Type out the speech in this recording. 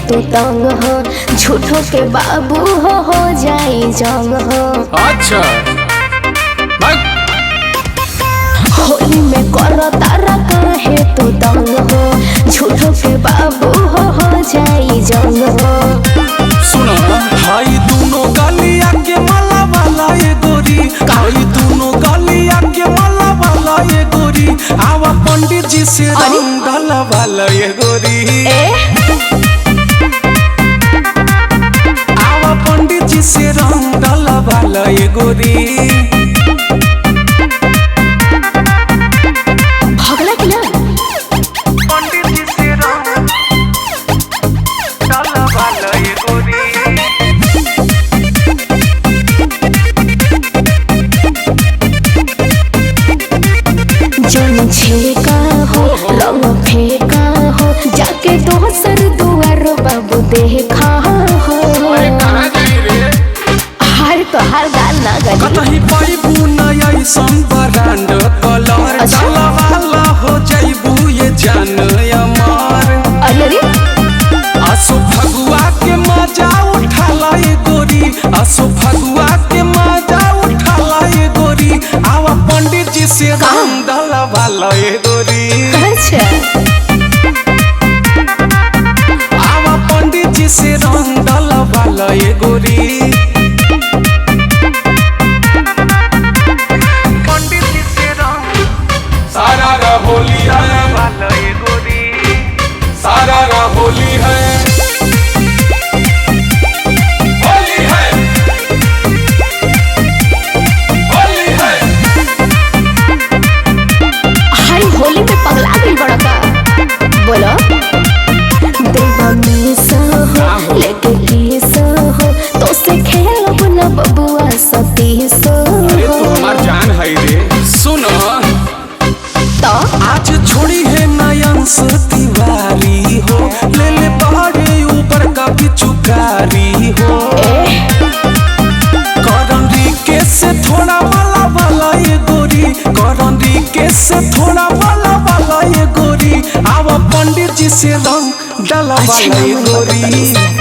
तू तंग हो, झूठो के बाबू हो जाई जंग हो। अच्छा होली में करो तारा काहे तू तंग हो, झूठो के बाबू हो जाई जंग हो। सुनो हाई दोनों गलिया के माला वाला ये गोरी, हाई दोनों गलिया के माला वाला ये गोरी, आवा पंडित जी से रंग डाला वाला ये गोरी। आवा पंडित जी से रंग डाला वाला ये गोरी। भगला कि ना पंडित जी से रंग डाला वाला ये गोरी। जन छेका हो रंग फेंका हो, जाके दोसर दुआर बाबू देखा हो। हर तो हर गाल ना गली कतही पाइबू नया संबरांड कलर डाला वाला हो जाइबू ये जान अमर। अरे आसो फगुआ के मजा उठाला ये गोरी, आसो फगुआ के मजा उठाला ये गोरी, आवा पंडित जी से रंग डाला वाला ये गोरी। अच्छा आवा पंडित जी से रंग डाला वाला ये गोरी। पंडित जी से रंग सारा होली है वाला ये गोरी, सारा होली है, होली है, होली है। हाय होली में पगला गई बड़ा का बोलो। देवा में हो लेके केस हो, तो से खेलब न बबुआ सतीश अरे हो। तू हमार जान है रे। सुनो तो आज छोड़ी है नयन से तिवारी हो, ले ले पहाड़े ऊपर का पिचुकारी हो। करंदी के से थोड़ा वाला वाला ये गोरी, करंदी के से थोड़ा वाला वाला ये गोरी, आवा पंडित जी से रंग डाला वाला ये गोरी।